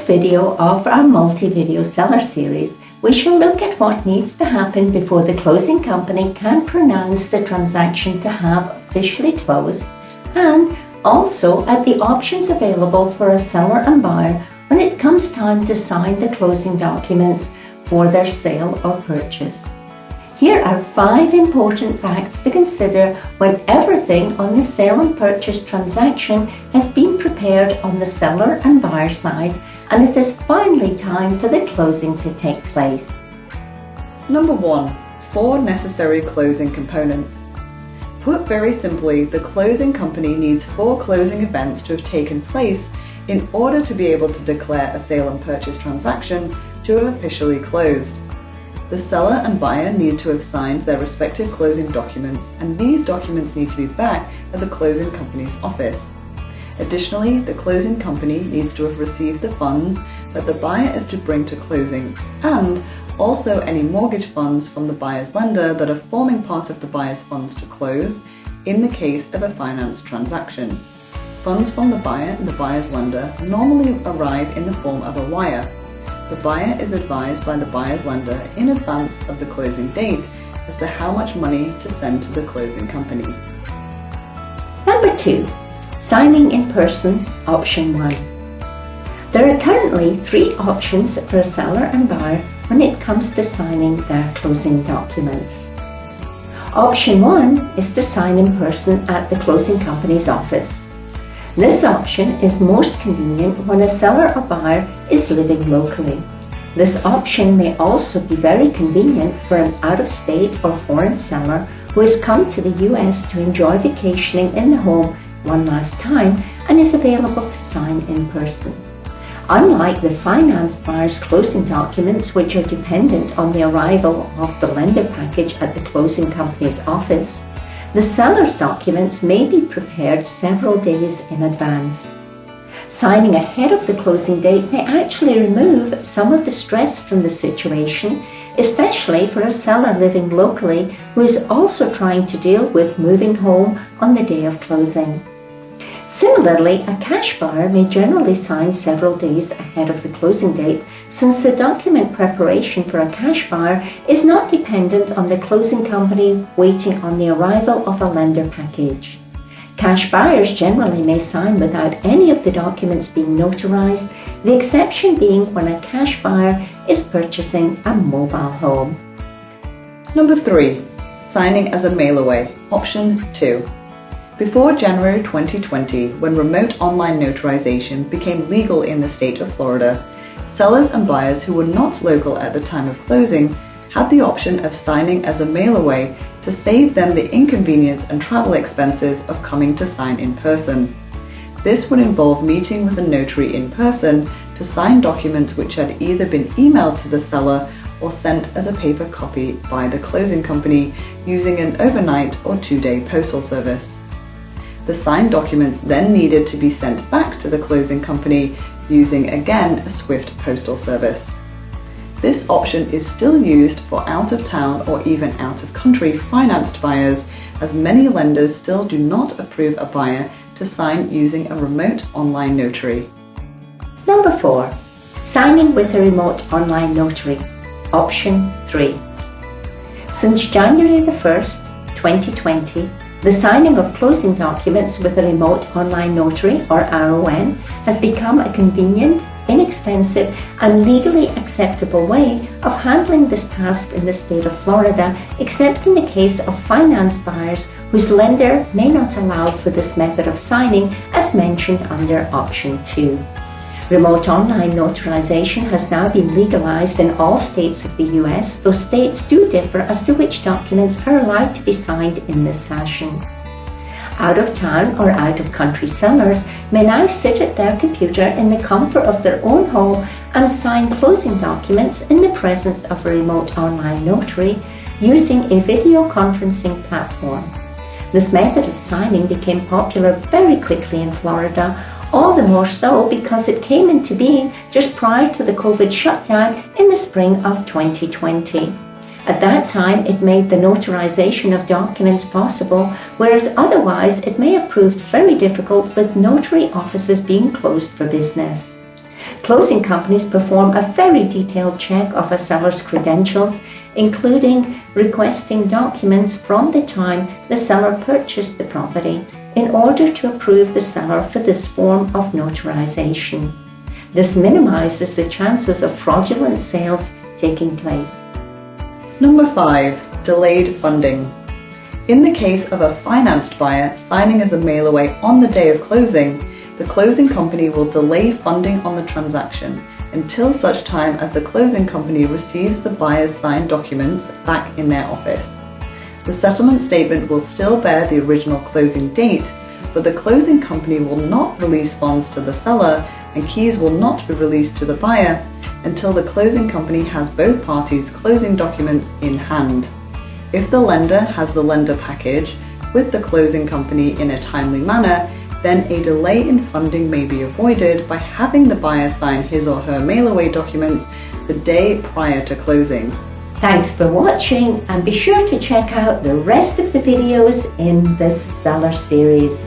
this video of our multi-video seller series, we shall look at what needs to happen before the closing company can pronounce the transaction to have officially closed, and also at the options available for a seller and buyer when it comes time to sign the closing documents for their sale or purchase. Here are 5 important facts to consider when everything on the sale and purchase transaction has been prepared on the seller and buyer side, and it is finally time for the closing to take place. Number 1. 4 necessary closing components. Put very simply, the closing company needs 4 closing events to have taken place in order to be able to declare a sale and purchase transaction to have officially closed. The seller and buyer need to have signed their respective closing documents, and these documents need to be back at the closing company's office. Additionally, the closing company needs to have received the funds that the buyer is to bring to closing, and also any mortgage funds from the buyer's lender that are forming part of the buyer's funds to close in the case of a finance transaction. Funds from the buyer and the buyer's lender normally arrive in the form of a wire. The buyer is advised by the buyer's lender in advance of the closing date as to how much money to send to the closing company. Number 2. Signing in person, option 1. There are currently 3 options for a seller and buyer when it comes to signing their closing documents. Option 1 is to sign in person at the closing company's office. This option is most convenient when a seller or buyer is living locally. This option may also be very convenient for an out-of-state or foreign seller who has come to the US to enjoy vacationing in the home one last time and is available to sign in person. Unlike the finance buyer's closing documents, which are dependent on the arrival of the lender package at the closing company's office, the seller's documents may be prepared several days in advance. Signing ahead of the closing date may actually remove some of the stress from the situation, especially for a seller living locally who is also trying to deal with moving home on the day of closing. Similarly, a cash buyer may generally sign several days ahead of the closing date, since the document preparation for a cash buyer is not dependent on the closing company waiting on the arrival of a lender package. Cash buyers generally may sign without any of the documents being notarized, the exception being when a cash buyer is purchasing a mobile home. Number 3. Signing as a mail-away, option 2. Before January 2020, when remote online notarization became legal in the state of Florida, sellers and buyers who were not local at the time of closing had the option of signing as a mail-away to save them the inconvenience and travel expenses of coming to sign in person. This would involve meeting with a notary in person to sign documents which had either been emailed to the seller or sent as a paper copy by the closing company using an overnight or 2-day postal service. The signed documents then needed to be sent back to the closing company using again a swift postal service. This option is still used for out-of-town or even out-of-country financed buyers, as many lenders still do not approve a buyer to sign using a remote online notary. Number 4. Signing with a remote online notary, option 3. Since January the 1st, 2020, the signing of closing documents with a remote online notary, or RON, has become a convenient, inexpensive, and legally acceptable way of handling this task in the state of Florida, except in the case of finance buyers whose lender may not allow for this method of signing, as mentioned under option 2. Remote online notarization has now been legalized in all states of the US, though states do differ as to which documents are allowed to be signed in this fashion. Out-of-town or out-of-country sellers may now sit at their computer in the comfort of their own home and sign closing documents in the presence of a remote online notary using a video conferencing platform. This method of signing became popular very quickly in Florida, all the more so because it came into being just prior to the COVID shutdown in the spring of 2020. At that time, it made the notarization of documents possible, whereas otherwise it may have proved very difficult with notary offices being closed for business. Closing companies perform a very detailed check of a seller's credentials, including requesting documents from the time the seller purchased the property in order to approve the seller for this form of notarization. This minimizes the chances of fraudulent sales taking place. Number 5. Delayed funding. In the case of a financed buyer signing as a mail-away on the day of closing, the closing company will delay funding on the transaction until such time as the closing company receives the buyer's signed documents back in their office. The settlement statement will still bear the original closing date, but the closing company will not release funds to the seller and keys will not be released to the buyer until the closing company has both parties' closing documents in hand. If the lender has the lender package with the closing company in a timely manner, then a delay in funding may be avoided by having the buyer sign his or her mail-away documents the day prior to closing. Thanks for watching, and be sure to check out the rest of the videos in this seller series.